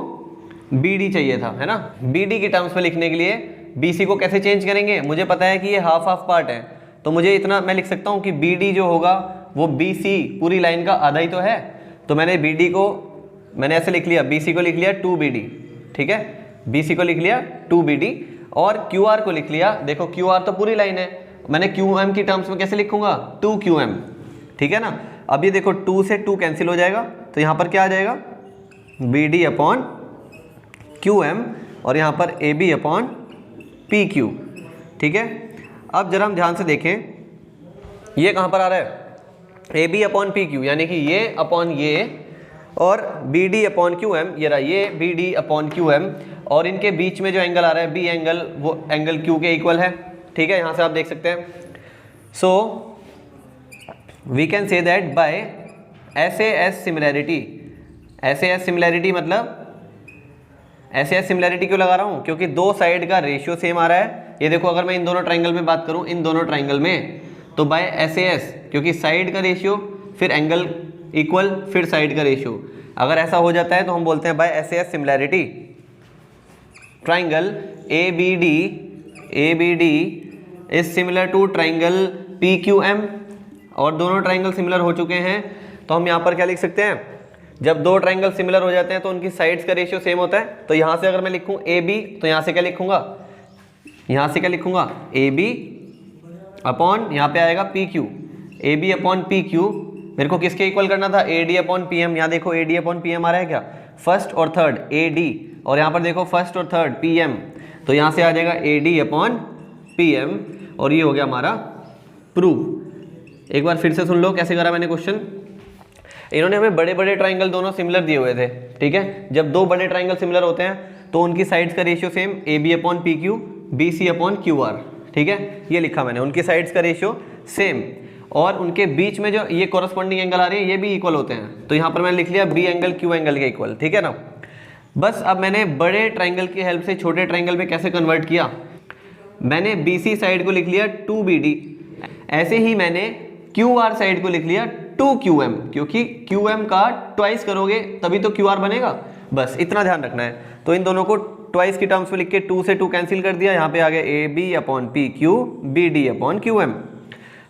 BD चाहिए था, है ना। BD की टर्म्स में लिखने के लिए BC को कैसे चेंज करेंगे, मुझे पता है कि ये हाफ हाफ पार्ट है, तो मुझे इतना मैं लिख सकता हूँ कि BD जो होगा वो BC पूरी लाइन का आधा ही तो है। तो मैंने BD को मैंने ऐसे लिख लिया, BC को लिख लिया 2BD, ठीक है। BC को लिख लिया 2BD और QR को लिख लिया, देखो QR तो पूरी लाइन है, मैंने QM की टर्म्स में कैसे लिखूंगा 2QM, ठीक है ना। अब ये देखो 2 से 2 कैंसिल हो जाएगा तो यहाँ पर क्या आ जाएगा BD अपॉन QM और यहाँ पर AB अपॉन PQ, ठीक है। अब जरा हम ध्यान से देखें ये कहाँ पर आ रहा है, AB अपॉन PQ, यानी कि ये अपॉन ये, और BD अपॉन QM, ये रहा ये BD अपॉन QM, और इनके बीच में जो एंगल आ रहा है B एंगल, वो एंगल Q के इक्वल है, ठीक है। यहाँ से आप देख सकते हैं। So we can say that by SAS similarity, SAS similarity मतलब SAS सिमिलैरिटी क्यों लगा रहा हूँ, क्योंकि दो साइड का रेशियो सेम आ रहा है। ये देखो अगर मैं इन दोनों ट्राइंगल में बात करूँ, इन दोनों ट्राइंगल में, तो बाय SAS, क्योंकि साइड का रेशियो फिर एंगल इक्वल फिर साइड का रेशियो, अगर ऐसा हो जाता है तो हम बोलते हैं by SAS similarity triangle ABD is similar to triangle PQM, और दोनों ट्राइंगल सिमिलर हो चुके हैं। तो हम यहाँ पर क्या लिख सकते हैं, जब दो ट्राइंगल सिमिलर हो जाते हैं तो उनकी साइड्स का रेशियो सेम होता है। तो यहाँ से अगर मैं लिखूँ AB, तो यहाँ से क्या लिखूँगा, यहाँ से क्या लिखूँगा AB अपॉन यहाँ पे आएगा PQ, AB अपॉन PQ मेरे को किसके इक्वल करना था, AD अपॉन PM। यहाँ देखो AD अपॉन PM आ रहा है क्या, फर्स्ट और थर्ड AD, और यहाँ पर देखो फर्स्ट और थर्ड PM, तो यहाँ से आ जाएगा AD अपॉन PM, और ये हो गया हमारा प्रूफ। एक बार फिर से सुन लो कैसे करा मैंने क्वेश्चन। इन्होंने हमें बड़े बड़े ट्राइंगल दोनों सिमिलर दिए हुए थे, ठीक है। जब दो बड़े ट्राइंगल सिमिलर होते हैं तो उनकी साइड्स का ratio same, AB upon PQ, BC upon QR, ठीक है। ये लिखा मैंने, उनकी साइड्स का रेशियो सेम, और उनके बीच में जो ये कॉरस्पॉन्डिंग एंगल आ रहे हैं ये भी इक्वल होते हैं। तो यहाँ पर मैंने लिख लिया B एंगल Q एंगल के इक्वल, ठीक है ना। बस अब मैंने बड़े ट्राइंगल की हेल्प से छोटे ट्राइंगल में कैसे कन्वर्ट किया, मैंने BC साइड को लिख लिया 2BD, ऐसे ही मैंने QR साइड को लिख लिया 2QM, क्योंकि QM का ट्वाइस करोगे तभी तो QR बनेगा, बस इतना ध्यान रखना है। तो इन दोनों को ट्वाइस की टर्म्स में लिख के 2 से 2 कैंसिल कर दिया, यहाँ पे आ गया AB upon PQ BD upon QM।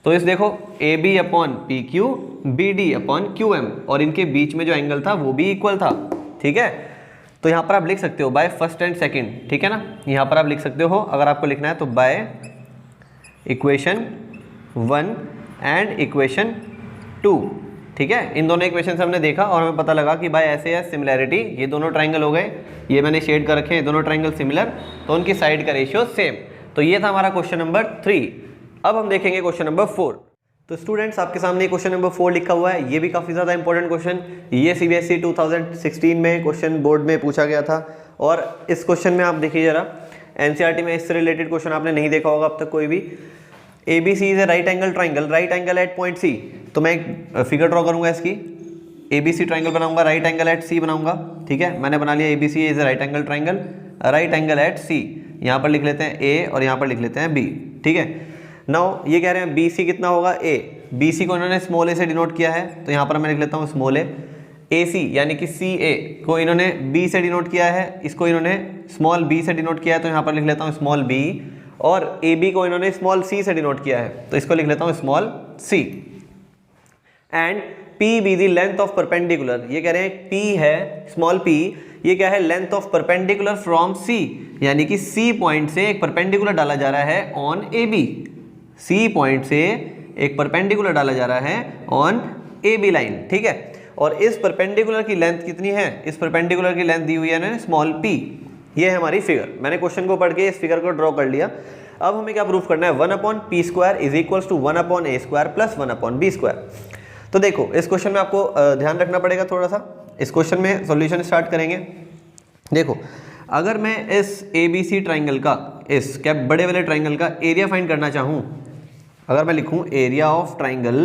तो इस देखो AB upon PQ BD upon QM, और इनके बीच में जो एंगल था वो भी इक्वल था, ठीक है। तो यहाँ पर आप लिख सकते हो बाय फर्स्ट एंड सेकंड, ठीक है ना। यहाँ पर आप लिख सकते हो, अगर आपको लिखना है तो बाय इक्वेशन 1 एंड इक्वेशन 2, ठीक है। इन दोनों इक्वेशन से हमने देखा और हमें पता लगा कि बाय SAS सिमिलैरिटी ये दोनों ट्राइंगल हो गए, ये मैंने शेड कर रखे हैं, दोनों ट्राइंगल सिमिलर, तो उनकी साइड का रेशियो सेम। तो ये था हमारा क्वेश्चन नंबर 3। अब हम देखेंगे क्वेश्चन नंबर 4। तो स्टूडेंट्स आपके सामने क्वेश्चन नंबर 4 लिखा हुआ है, ये भी काफ़ी ज़्यादा इंपॉर्टेंट क्वेश्चन, ये CBSE 2016 में क्वेश्चन बोर्ड में पूछा गया था। और इस क्वेश्चन में आप देखिए जरा, NCERT में इससे रिलेटेड क्वेश्चन आपने नहीं देखा होगा अब तक कोई भी। ABC is a right angle triangle, right angle at point C। तो मैं एक फिगर ड्रॉ करूंगा इसकी, ABC ट्राइंगल बनाऊंगा, राइट एंगल एट C बनाऊंगा, ठीक है। मैंने बना लिया ABC is a right angle triangle, right angle at C। यहाँ पर लिख लेते हैं A और यहाँ पर लिख लेते हैं B, ठीक है। नाउ ये कह रहे हैं BC कितना होगा A, BC को इन्होंने स्मॉल a से डिनोट किया है, तो यहाँ पर मैं लिख लेता हूँ स्मॉल a। AC यानी कि CA को इन्होंने B से डिनोट किया है, इसको इन्होंने स्मॉल b से डिनोट किया है, तो यहाँ पर लिख लेता हूँ स्मॉल b। और ए बी को इन्होंने स्मॉल सी से डिनोट किया है, तो इसको लिख लेता हूँ small C. And P B the length of perpendicular, ये कह रहे हैं पी है स्मॉल पी, ये क्या है लेंथ ऑफ परपेंडिकुलर फ्रॉम सी, यानी कि सी पॉइंट से एक परपेंडिकुलर डाला जा रहा है on A B, C point से एक परपेंडिकुलर डाला जा रहा है ऑन ए बी लाइन, ठीक है। और इस परपेंडिकुलर की लेंथ कितनी है, इस परपेंडिकुलर की लेंथ दी हुई है ना स्मॉल पी, ये है हमारी फिगर। मैंने क्वेश्चन को पढ़ के इस फिगर को ड्रॉ कर लिया। अब हमें क्या प्रूफ करना है, 1/p² is equals to 1/a² plus 1/b²। तो देखो इस क्वेश्चन में आपको ध्यान रखना पड़ेगा थोड़ा सा, इस क्वेश्चन में सॉल्यूशन स्टार्ट करेंगे। देखो अगर मैं इस ABC ट्राइंगल का, इस क्या बड़े वाले ट्राइंगल का एरिया फाइंड करना चाहूँ, अगर मैं लिखूँ एरिया ऑफ ट्राइंगल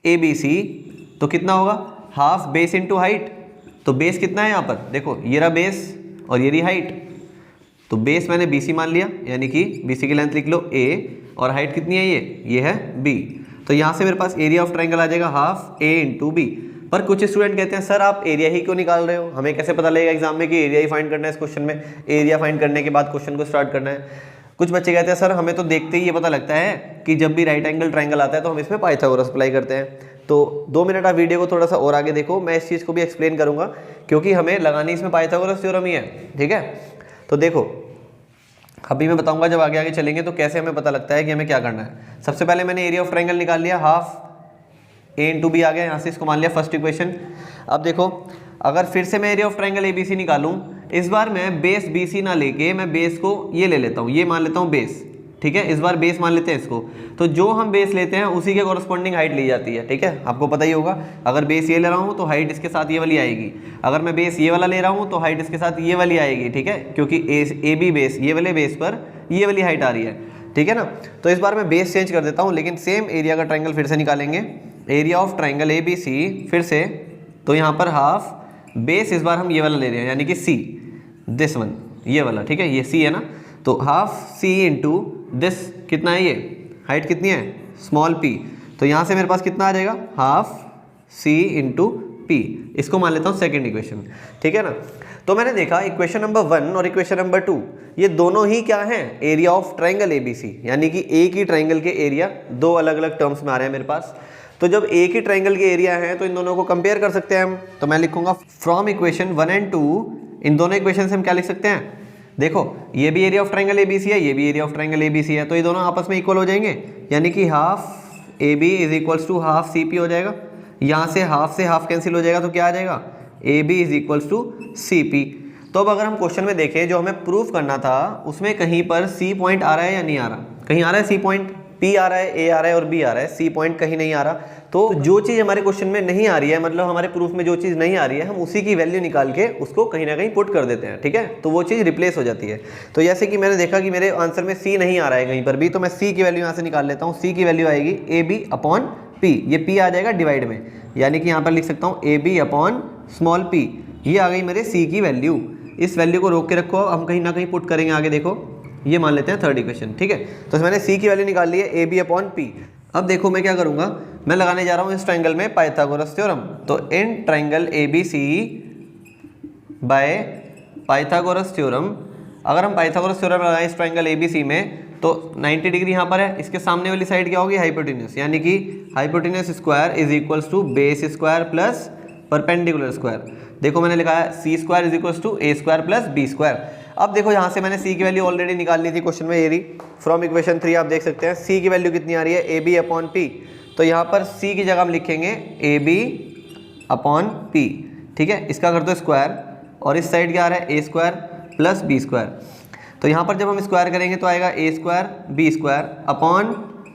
ABC, तो कितना होगा, हाफ बेस इंटू हाइट। तो बेस कितना है यहाँ पर, देखो ये रहा बेस और ये रही हाइट, तो बेस मैंने BC मान लिया, यानी कि BC की लेंथ लिख लो A, और हाइट कितनी है ये है B। तो यहाँ से मेरे पास एरिया ऑफ ट्राइंगल आ जाएगा हाफ A इंटू B। पर कुछ स्टूडेंट कहते हैं सर आप एरिया ही क्यों निकाल रहे हो, हमें कैसे पता लगेगा एग्जाम में कि एरिया ही फाइंड करना है, इस क्वेश्चन में एरिया फाइंड करने के बाद क्वेश्चन को स्टार्ट करना है। कुछ बच्चे कहते हैं सर हमें तो देखते ही ये पता लगता है कि जब भी राइट एंगल ट्राइंगल आता है तो हम इसमें पाइथागोरस अप्लाई करते हैं। तो 2 मिनट आप वीडियो को थोड़ा सा और आगे देखो, मैं इस चीज़ को भी एक्सप्लेन करूंगा, क्योंकि हमें लगानी इसमें पाइथागोरस थ्योरम ही है, ठीक है। तो देखो अभी मैं बताऊंगा जब आगे आगे चलेंगे तो कैसे हमें पता लगता है कि हमें क्या करना है। सबसे पहले मैंने एरिया ऑफ ट्राइंगल निकाल लिया, हाफ A इंटू बी आ गया, यहाँ से इसको मान लिया फर्स्ट इक्वेशन। अब देखो अगर फिर से मैं एरिया ऑफ ट्राइंगल ABC निकालूं, इस बार मैं बेस BC ना लेके मैं बेस को ये ले लेता हूँ, ये मान लेता हूँ बेस, ठीक है। इस बार बेस मान लेते हैं इसको, तो जो हम बेस लेते हैं उसी के कॉरस्पॉन्डिंग हाइट ली जाती है, ठीक है। आपको पता ही होगा अगर बेस ये ले रहा हूँ तो हाइट इसके साथ ये वाली आएगी, अगर मैं बेस ये वाला ले रहा हूँ तो हाइट इसके साथ ये वाली आएगी, ठीक है, क्योंकि AB बेस ये वाले बेस पर ये वाली हाइट आ रही है, ठीक है ना। तो इस बार मैं बेस चेंज कर देता हूँ, लेकिन सेम एरिया का ट्राइंगल फिर से निकालेंगे, एरिया ऑफ ट्राइंगल ABC फिर से। तो यहाँ पर हाफ बेस इस बार हम ये वाला ले रहे हैं, यानी कि C, दिस वन, ये वाला, ठीक है, ये C है ना। तो हाफ C इंटू दिस कितना है, ये हाइट कितनी है स्मॉल p, तो यहाँ से मेरे पास कितना आ जाएगा, हाफ C इंटू P। इसको मान लेता हूँ सेकेंड इक्वेशन, ठीक है ना। तो मैंने देखा इक्वेशन नंबर 1 और इक्वेशन नंबर 2 ये दोनों ही क्या हैं, एरिया ऑफ ट्राइंगल ABC, यानी कि एक ही ट्राइंगल के एरिया दो अलग अलग टर्म्स में आ रहे हैं मेरे पास। तो जब एक ही ट्राइंगल के एरिया हैं तो इन दोनों को कंपेयर कर सकते हैं हम। तो मैं लिखूंगा फ्रॉम इक्वेशन 1 एंड 2, इन दोनों इक्वेशन से हम क्या लिख सकते हैं, देखो ये भी एरिया ऑफ ट्राइंगल ABC है, ये भी एरिया ऑफ ट्राइंगल ABC है, तो ये दोनों आपस में इक्वल हो जाएंगे, यानी कि half AB is equals to half CP हो जाएगा। यहाँ से हाफ कैंसिल हो जाएगा, तो क्या आ जाएगा, AB is equals to CP। तो अब अगर हम क्वेश्चन में देखें जो हमें प्रूफ करना था उसमें कहीं पर C पॉइंट आ रहा है या नहीं आ रहा, कहीं आ रहा है C पॉइंट, P आ रहा है, A आ रहा है और B आ रहा है, C पॉइंट कहीं नहीं आ रहा। तो जो चीज़ हमारे क्वेश्चन में नहीं आ रही है, मतलब हमारे प्रूफ में जो चीज़ नहीं आ रही है, हम उसी की वैल्यू निकाल के उसको कहीं ना कहीं पुट कर देते हैं, ठीक है, तो वो चीज़ रिप्लेस हो जाती है। तो जैसे कि मैंने देखा कि मेरे आंसर में C नहीं आ रहा है कहीं पर भी, तो मैं C की वैल्यू यहाँ से निकाल लेता हूँ। C की वैल्यू आएगी AB/P, ये P आ जाएगा डिवाइड में, यानी कि यहाँ पर लिख सकता हूँ AB/p, ये आ गई मेरे C की वैल्यू। इस वैल्यू को रोक के रखो, हम कहीं ना कहीं पुट करेंगे आगे, देखो ये मान लेते हैं थर्ड इक्वेशन, ठीक है। तो मैंने C की वैल्यू निकाल ली है AB/P। अब देखो मैं क्या करूंगा, मैं लगाने जा रहा हूं इस ट्राइंगल में पाइथागोरस थ्योरम। तो in triangle ABC by Pythagoras theorem, अगर हम पाइथागोरस थ्योरम लगाएं इस ट्राइंगल ABC में तो 90 डिग्री यहाँ पर है, इसके सामने वाली साइड क्या होगी, हाइपोटेन्यूस, यानी कि hypotenuse square is equals to base square plus perpendicular square. देखो मैंने लिखा है C square is equals to A square plus B square. अब देखो यहाँ से मैंने C की वैल्यू ऑलरेडी निकाल ली थी क्वेश्चन में, ये रही फ्रॉम इक्वेशन 3, आप देख सकते हैं C की वैल्यू कितनी आ रही है, AB/P। तो यहाँ पर C की जगह हम लिखेंगे AB/P, ठीक है। इसका कर दो स्क्वायर, और इस साइड क्या आ रहा है, A square plus B square. तो यहाँ पर जब हम स्क्वायर करेंगे तो आएगा A square B square upon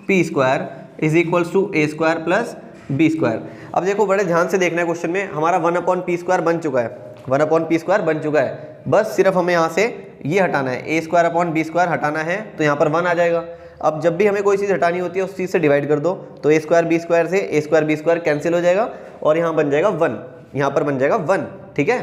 P square is equals to A square plus B square. अब देखो बड़े ध्यान से देखना है, क्वेश्चन में हमारा 1/P स्क्वायर बन चुका है, 1/P स्क्वायर बन चुका है, बस सिर्फ हमें यहाँ से ये हटाना है, A स्क्वायर B स्क्वायर हटाना है, तो यहाँ पर 1 आ जाएगा। अब जब भी हमें कोई चीज़ हटानी होती है उस चीज़ से डिवाइड कर दो, तो A स्क्वायर B स्क्वायर से A square B square cancel हो जाएगा और यहाँ बन जाएगा 1, यहाँ पर बन जाएगा 1, ठीक है,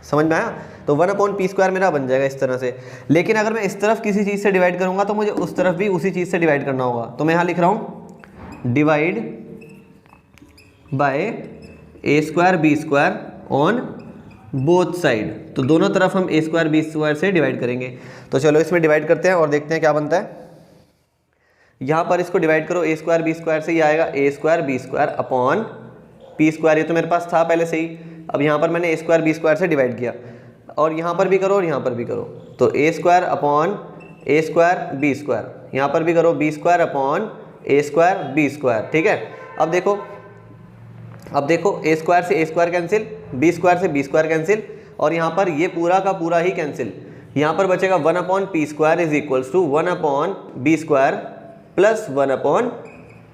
समझ में आया। तो 1/P स्क्वायर मेरा बन जाएगा इस तरह से। लेकिन अगर मैं इस तरफ किसी चीज़ से डिवाइड करूँगा तो मुझे उस तरफ भी उसी चीज़ से डिवाइड करना होगा, तो मैं यहाँ लिख रहा हूँ divide by A square B square on both side, तो दोनों तरफ हम a स्क्वायर बी स्क्वायर से डिवाइड करेंगे। तो चलो इसमें डिवाइड करते हैं और देखते हैं क्या बनता है। यहाँ पर इसको डिवाइड करो a स्क्वायर बी स्क्वायर से, ये आएगा a square B square upon P square, ये तो मेरे पास था पहले से ही। अब यहाँ पर मैंने a स्क्वायर बी स्क्वायर से डिवाइड किया, और यहाँ पर भी करो और यहाँ पर भी करो, तो a square upon a square B square, यहाँ पर भी करो b square upon a square B square. ठीक है, अब देखो a स्क्वायर से a square cancel, b square से b स्क्वायर कैंसिल, और यहाँ पर ये पूरा का पूरा ही कैंसिल। यहाँ पर बचेगा 1 upon P square is equals to 1 upon B square plus 1 upon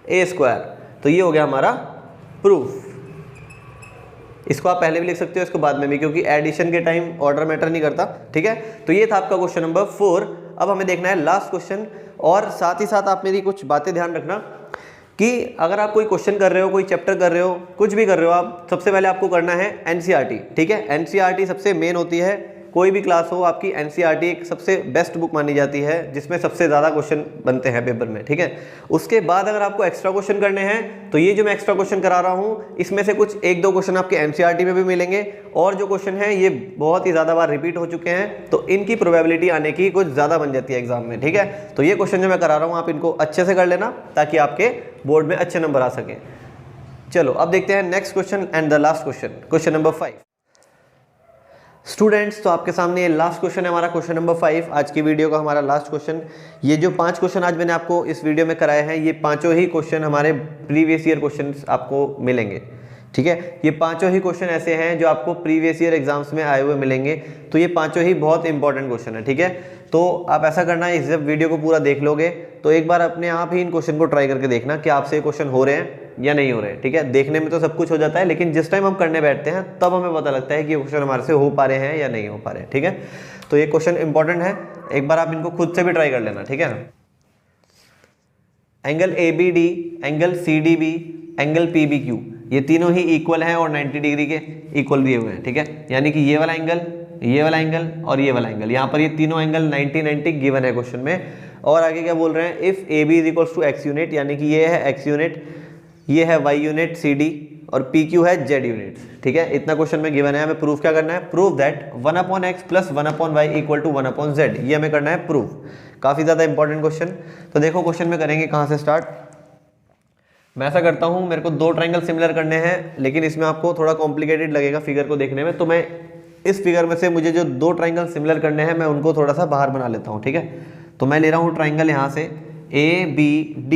A square. तो ये हो गया हमारा प्रूफ। इसको आप पहले भी लिख सकते हो, इसको बाद में भी, क्योंकि एडिशन के टाइम ऑर्डर मैटर नहीं करता। ठीक है, तो ये था आपका क्वेश्चन नंबर 4। अब हमें देखना है लास्ट क्वेश्चन, और साथ ही साथ आप मेरी कुछ बातें ध्यान रखना कि अगर आप कोई क्वेश्चन कर रहे हो, कोई चैप्टर कर रहे हो, कुछ भी कर रहे हो आप, सबसे पहले आपको करना है एनसीईआरटी। ठीक है, एनसीईआरटी सबसे मेन होती है, कोई भी क्लास हो आपकी, एनसीईआरटी एक सबसे बेस्ट बुक मानी जाती है जिसमें सबसे ज़्यादा क्वेश्चन बनते हैं पेपर में। ठीक है, उसके बाद अगर आपको एक्स्ट्रा क्वेश्चन करने हैं तो ये जो मैं एक्स्ट्रा क्वेश्चन करा रहा हूँ इसमें से कुछ 1-2 क्वेश्चन आपके एनसीईआरटी में भी मिलेंगे, और जो क्वेश्चन हैं ये बहुत ही ज़्यादा बार रिपीट हो चुके हैं, तो इनकी प्रोबेबिलिटी आने की कुछ ज़्यादा बन जाती है एग्जाम में। ठीक है, तो ये क्वेश्चन जो मैं करा रहा हूँ आप इनको अच्छे से कर लेना ताकि आपके बोर्ड में अच्छे नंबर आ सकें। चलो अब देखते हैं next question and the last question, question number 5। Students, तो आपके सामने ये लास्ट क्वेश्चन है हमारा, क्वेश्चन नंबर 5, आज की वीडियो का हमारा लास्ट क्वेश्चन। ये जो 5 क्वेश्चन आज मैंने आपको इस वीडियो में कराए हैं, ये पांचों ही क्वेश्चन हमारे प्रीवियस ईयर क्वेश्चन आपको मिलेंगे। ठीक है, ये पांचों ही क्वेश्चन ऐसे हैं जो आपको प्रीवियस ईयर एग्जाम्स में आए हुए मिलेंगे, तो ये पांचों ही बहुत इंपॉर्टेंट क्वेश्चन है। ठीक है, तो आप ऐसा करना है, जब वीडियो को पूरा देख लोगे तो एक बार अपने आप ही इन क्वेश्चन को ट्राई करके देखना कि आपसे ये क्वेश्चन हो रहे हैं या नहीं हो रहे हैं। ठीक है, देखने में तो सब कुछ हो जाता है, लेकिन जिस टाइम हम करने बैठते हैं तब हमें पता लगता है कि ये क्वेश्चन हमारे से हो पा रहे हैं या नहीं हो पा रहे हैं। ठीक है, तो ये क्वेश्चन इंपॉर्टेंट है, एक बार आप इनको खुद से भी ट्राई कर लेना। ठीक है ना, angle ABD, angle CDB, angle PBQ, ये तीनों ही इक्वल हैं और 90 डिग्री के इक्वल दिए हुए हैं। ठीक है, यानी कि ये वाला एंगल, ये वाला एंगल और ये वाला एंगल, यहाँ पर ये तीनों एंगल 90-90 गिवन है क्वेश्चन में। और आगे क्या बोल रहे हैं, if AB is equals to X unit, यानी कि ये है X यूनिट, ये है Y यूनिट CD और PQ है Z यूनिट। ठीक है, इतना क्वेश्चन में गिवन है, हमें प्रूफ क्या करना है, proof that 1/x plus 1/y equal to 1/z, ये हमें करना है प्रूफ। काफ़ी ज़्यादा इंपॉर्टेंट क्वेश्चन। तो देखो क्वेश्चन में करेंगे कहाँ से स्टार्ट। मैं ऐसा करता हूँ, मेरे को 2 ट्रायंगल सिमिलर करने हैं, लेकिन इसमें आपको थोड़ा कॉम्प्लिकेटेड लगेगा फिगर को देखने में, तो मैं इस फिगर में से मुझे जो 2 ट्रायंगल सिमिलर करने हैं मैं उनको थोड़ा सा बाहर बना लेता हूँ। ठीक है, तो मैं ले रहा हूँ ट्रायंगल यहाँ से ABD,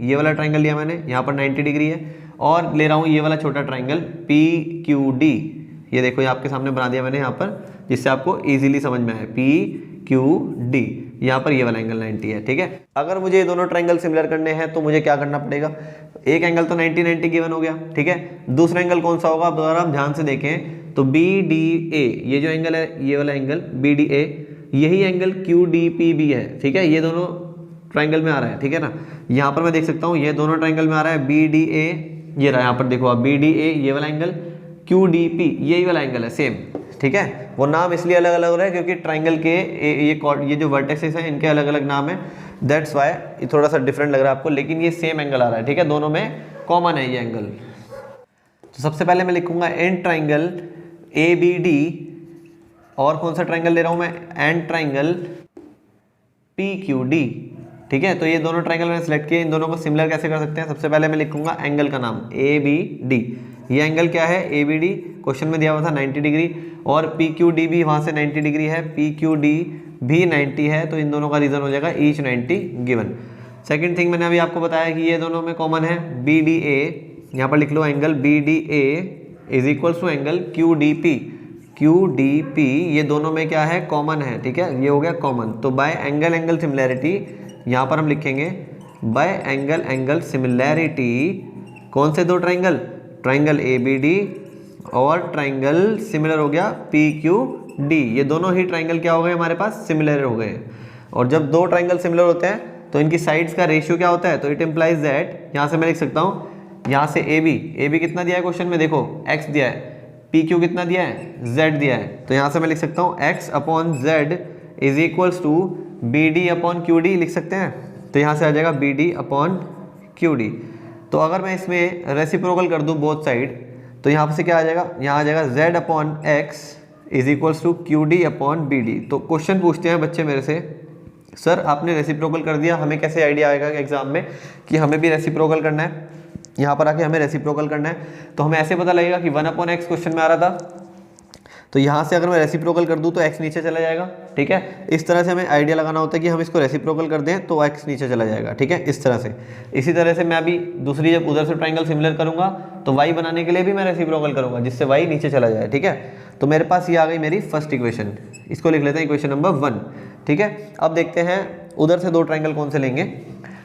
ये वाला ट्रायंगल लिया मैंने, यहाँ पर 90 डिग्री है, और ले रहा हूँ ये वाला छोटा ट्रायंगल PQD, ये देखो ये आपके सामने बना दिया मैंने यहाँ पर, जिससे आपको इजीली समझ में आए, PQD, यहाँ पर ये वाला एंगल 90 है। ठीक है, अगर मुझे ये दोनों ट्रायंगल सिमिलर करने हैं तो मुझे क्या करना पड़ेगा, एक एंगल तो 90-90 गिवन हो गया। ठीक है, दूसरा एंगल कौन सा होगा, अब दोबारा हम ध्यान से देखें तो BDA, ये जो एंगल है ये वाला एंगल BDA, यही एंगल QDPB है। ठीक है, ये दोनों ट्रायंगल में आ रहा है। ठीक है ना, यहाँ पर मैं देख सकता हूँ ये दोनों ट्रायंगल में आ रहा है, BDA, ये रहा यहाँ पर देखो आप, BDA ये वाला एंगल, QDP यही वाला एंगल है सेम। ठीक है, वो नाम इसलिए अलग अलग हो रहा है क्योंकि ट्रायंगल के ये जो वर्टेक्सेस हैं इनके अलग अलग नाम है, दैट्स वाई ये थोड़ा सा डिफरेंट लग रहा है आपको, लेकिन ये सेम एंगल आ रहा है। ठीक है, दोनों में कॉमन है ये एंगल। तो सबसे पहले मैं लिखूंगा एंड ट्रायंगल ABD, और कौन सा ट्रायंगल ले रहा हूँ मैं, एंड ट्रायंगल PQD। ठीक है, तो ये दोनों ट्रायंगल मैंने सेलेक्ट किए, इन दोनों को सिमिलर कैसे कर सकते हैं, सबसे पहले मैं लिखूंगा एंगल का नाम ABD। ये एंगल क्या है, ABD क्वेश्चन में दिया हुआ था 90 डिग्री, और PQD भी वहाँ से 90 डिग्री है, PQD भी 90 है, तो इन दोनों का रीजन हो जाएगा ईच 90 गिवन। सेकंड थिंग मैंने अभी आपको बताया कि ये दोनों में कॉमन है, BDA, यहाँ पर लिख लो angle BDA is equals to angle QDP, ये दोनों में क्या है, कॉमन है। ठीक है, ये हो गया कॉमन। तो बाय एंगल एंगल सिमिलैरिटी यहाँ पर हम लिखेंगे बाय एंगल एंगल सिमिलैरिटी, कौन से 2 ट्रायंगल, ट्रायंगल ABD और ट्रायंगल सिमिलर हो गया PQD, ये दोनों ही ट्रायंगल क्या हो गए हमारे पास, सिमिलर हो गए। और जब 2 ट्रायंगल सिमिलर होते हैं तो इनकी साइड्स का रेशियो क्या होता है, तो इट इम्प्लाइज दैट, यहाँ से मैं लिख सकता हूँ, यहाँ से AB कितना दिया है क्वेश्चन में, देखो X दिया है, PQ कितना दिया है, Z दिया है, तो यहाँ से मैं लिख सकता हूँ X/Z is equals to BD/QD लिख सकते हैं, तो यहाँ से आ जाएगा BD/QD। तो अगर मैं इसमें रेसिप्रोकल कर दूँ बोथ साइड, तो यहाँ से क्या आ जाएगा, यहाँ आ जाएगा z upon X is equals to Q D upon B D. तो क्वेश्चन पूछते हैं बच्चे मेरे से, सर आपने रेसिप्रोकल कर दिया, हमें कैसे आइडिया आएगा एग्जाम में कि हमें भी रेसिप्रोकल करना है, यहाँ पर आके हमें रेसिप्रोकल करना है। तो हमें ऐसे पता लगेगा कि 1 अपॉन एक्स क्वेश्चन में आ रहा था, तो यहाँ से अगर मैं रेसिप्रोकल कर दूँ तो x नीचे चला जाएगा, ठीक है। इस तरह से हमें आइडिया लगाना होता है कि हम इसको रेसिप्रोकल कर दें तो x नीचे चला जाएगा, ठीक है, इस तरह से। इसी तरह से मैं अभी दूसरी जब उधर से ट्राइंगल सिमिलर करूंगा तो y बनाने के लिए भी मैं रेसिप्रोकल करूंगा जिससे y नीचे चला जाए, ठीक है। तो मेरे पास ये आ गई मेरी फर्स्ट इक्वेशन, इसको लिख लेते हैं इक्वेशन नंबर 1, ठीक है। अब देखते हैं उधर से दो ट्राइंगल कौन से लेंगे।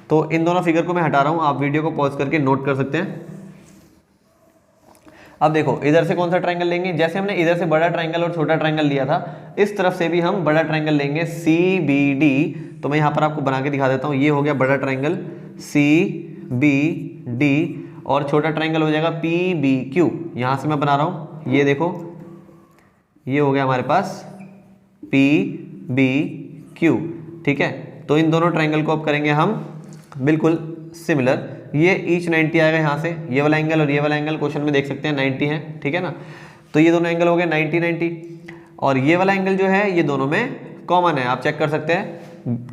तो इन दोनों फिगर को मैं हटा रहा हूँ, आप वीडियो को पॉज करके नोट कर सकते हैं। अब देखो इधर से कौन सा ट्राइंगल लेंगे, जैसे हमने इधर से बड़ा ट्राइंगल और छोटा ट्राइंगल लिया था, इस तरफ से भी हम बड़ा ट्राइंगल लेंगे CBD। तो मैं यहाँ पर आपको बना के दिखा देता हूँ, ये हो गया बड़ा ट्राइंगल CBD और छोटा ट्राइंगल हो जाएगा PBQ। यहाँ से मैं बना रहा हूँ, ये देखो ये हो गया हमारे पास PBQ, ठीक है। तो इन दोनों ट्राइंगल को अब करेंगे हम बिल्कुल सिमिलर। ये ईच 90 आएगा यहाँ से, ये वाला एंगल और ये वाला एंगल क्वेश्चन में देख सकते हैं 90 है, ठीक है ना। तो ये दोनों एंगल हो गए 90 90, और ये वाला एंगल जो है ये दोनों में कॉमन है, आप चेक कर सकते हैं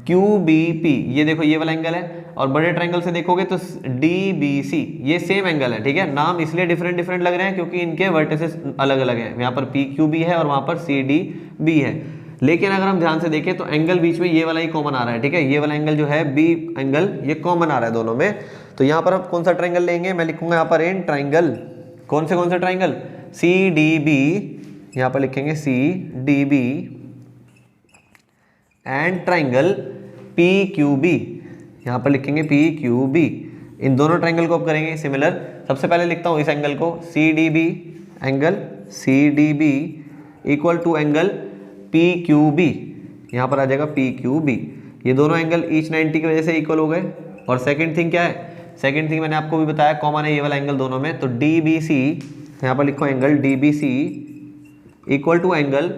QBP, ये देखो ये वाला एंगल है। और बड़े ट्राइंगल से देखोगे तो DBC, ये सेम एंगल है, ठीक है। नाम इसलिए डिफरेंट डिफरेंट लग रहे हैं क्योंकि इनके वर्टिसेस अलग अलग हैं, यहाँ पर PQB है और वहाँ पर CDB है। लेकिन अगर हम ध्यान से देखें तो एंगल बीच में ये वाला ही कॉमन आ रहा है, ठीक है। ये वाला एंगल जो है B एंगल, ये कॉमन आ रहा है दोनों में। तो यहाँ पर अब कौन सा ट्राइंगल लेंगे, मैं लिखूंगा यहाँ पर इन ट्राइंगल, कौन से ट्राइंगल, CDB, यहाँ पर लिखेंगे CDB एंड ट्राइंगल PQB, यहाँ पर लिखेंगे PQB। इन दोनों ट्राइंगल को अब करेंगे सिमिलर। सबसे पहले लिखता हूँ इस एंगल को, CDB equal to angle PQB, यहाँ पर आ जाएगा PQB। ये दोनों एंगल ईच 90 की वजह से इक्वल हो गए। और सेकंड थिंग क्या है, सेकंड थिंग मैंने आपको भी बताया कॉमन है ये वाला एंगल दोनों में, तो DBC, यहाँ पर लिखो angle DBC equal to angle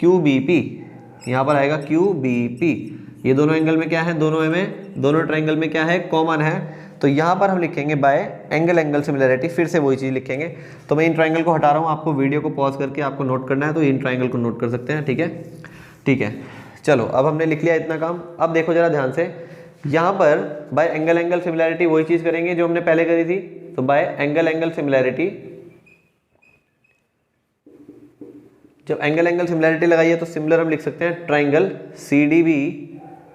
QBP, यहाँ पर आएगा QBP। ये दोनों एंगल में क्या है, दोनों ट्राइंगल में क्या है, कॉमन है। तो यहाँ पर हम लिखेंगे बाय एंगल सिमिलरिटी, फिर से वही चीज़ लिखेंगे। तो मैं इन ट्राइंगल को हटा रहा हूँ, आपको वीडियो को पॉज करके आपको नोट करना है, तो इन ट्राइंगल को नोट कर सकते हैं, ठीक है, ठीक है। चलो अब हमने लिख लिया इतना काम। अब देखो जरा ध्यान से, यहाँ पर बाय एंगल सिमिलरिटी वही चीज़ करेंगे जो हमने पहले करी थी। तो बाय एंगल सिमिलरिटी, जब एंगल सिमिलरिटी लगाई है तो सिमिलर हम लिख सकते हैं triangle CDB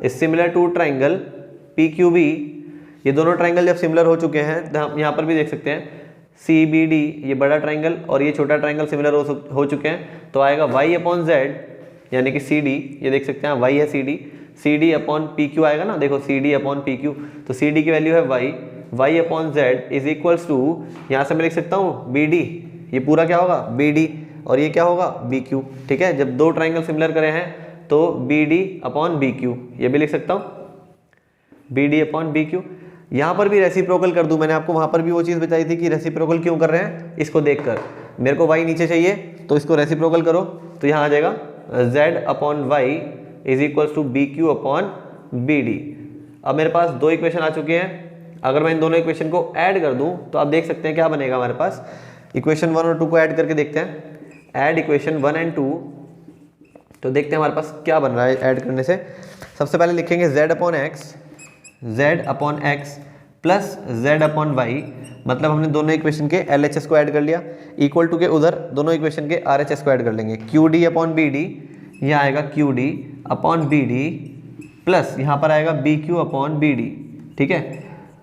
is similar to triangle PQB। ये दोनों ट्राइंगल जब सिमिलर हो चुके हैं, यहाँ पर भी देख सकते हैं CBD, ये बड़ा ट्राइंगल और ये छोटा ट्राइंगल सिमिलर हो चुके हैं। तो आएगा y अपॉन z, यानी कि CD, ये देख सकते हैं y है CD अपॉन PQ आएगा ना, देखो CD अपॉन PQ, तो CD की वैल्यू है y upon z is equals to, यहाँ से मैं लिख सकता हूँ BD, ये पूरा क्या होगा BD और ये क्या होगा BQ, ठीक है। जब दो ट्राइंगल सिमिलर करे हैं तो BD अपॉन BQ, ये भी लिख सकता हूँ BD अपॉन BQ। यहाँ पर भी रेसिप्रोकल कर दूं, मैंने आपको वहाँ पर भी वो चीज़ बताई थी कि रेसिप्रोकल क्यों कर रहे हैं, इसको देखकर मेरे को y नीचे चाहिए तो इसको रेसिप्रोकल करो, तो यहाँ आ जाएगा z upon y is equals to BQ upon BD। अब मेरे पास दो इक्वेशन आ चुके हैं, अगर मैं इन दोनों इक्वेशन को ऐड कर दूं तो आप देख सकते हैं क्या बनेगा हमारे पास। इक्वेशन 1 और 2 को ऐड करके देखते हैं, ऐड इक्वेशन 1 एंड 2, तो देखते हैं हमारे पास क्या बन रहा है ऐड करने से। सबसे पहले लिखेंगे z upon x plus z upon y, मतलब हमने दोनों इक्वेशन के LHS को ऐड कर लिया, इक्वल टू के उधर दोनों इक्वेशन के RHS को ऐड कर लेंगे। QD अपॉन BD, यहाँ आएगा QD अपॉन BD प्लस यहाँ पर आएगा BQ अपॉन BD, ठीक है।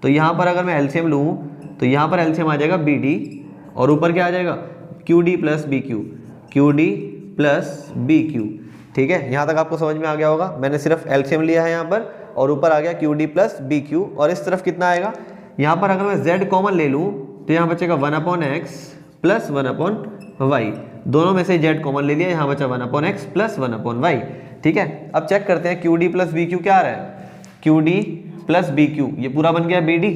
तो यहाँ पर अगर मैं LCM लूँ तो यहाँ पर LCM आ जाएगा BD और ऊपर क्या आ जाएगा QD प्लस BQ, ठीक है। यहाँ तक आपको समझ में आ गया होगा। मैंने सिर्फ LCM लिया है यहाँ पर और ऊपर आ गया QD प्लस BQ, और इस तरफ कितना आएगा, यहाँ पर अगर मैं z कॉमन ले लूँ तो यहाँ बचेगा 1 upon x plus 1 upon y, दोनों में से z कॉमन ले लिया, यहाँ बचा 1 upon x plus 1 upon y, ठीक है। अब चेक करते हैं QD प्लस BQ क्या आ रहा है, QD प्लस BQ, ये पूरा बन गया BD,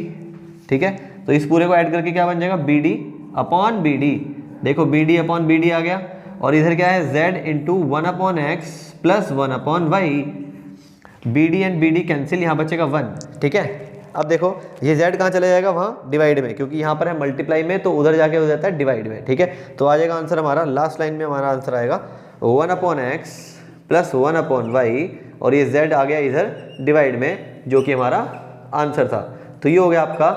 ठीक है। तो इस पूरे को ऐड करके क्या बन जाएगा BD अपॉन BD, देखो BD अपॉन BD आ गया, और इधर क्या है z into 1 upon x plus 1 upon y, BD and BD cancel, यहाँ बचेगा 1, ठीक है। अब देखो ये z कहाँ चला जाएगा, वहाँ डिवाइड में, क्योंकि यहाँ पर है मल्टीप्लाई में तो उधर जाके हो जाता है डिवाइड में, ठीक है। तो आ जाएगा आंसर हमारा, लास्ट लाइन में हमारा आंसर आएगा 1/x प्लस 1/y, और ये z आ गया इधर डिवाइड में, जो कि हमारा आंसर था। तो ये हो गया आपका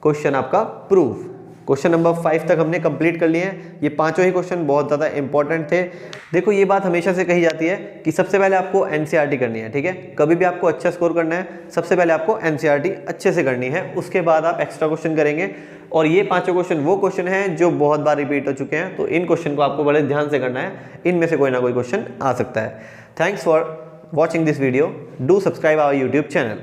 क्वेश्चन आपका प्रूफ। क्वेश्चन नंबर 5 तक हमने कंप्लीट कर लिए हैं। ये पांचों ही क्वेश्चन बहुत ज़्यादा इंपॉर्टेंट थे। देखो ये बात हमेशा से कही जाती है कि सबसे पहले आपको एनसीईआरटी करनी है, ठीक है। कभी भी आपको अच्छा स्कोर करना है, सबसे पहले आपको एनसीईआरटी अच्छे से करनी है, उसके बाद आप एक्स्ट्रा क्वेश्चन करेंगे। और ये पांचों क्वेश्चन वो क्वेश्चन हैं जो बहुत बार रिपीट हो चुके हैं, तो इन क्वेश्चन को आपको बड़े ध्यान से करना है, इनमें से कोई ना कोई क्वेश्चन आ सकता है। Thanks for watching this video, do subscribe our YouTube channel.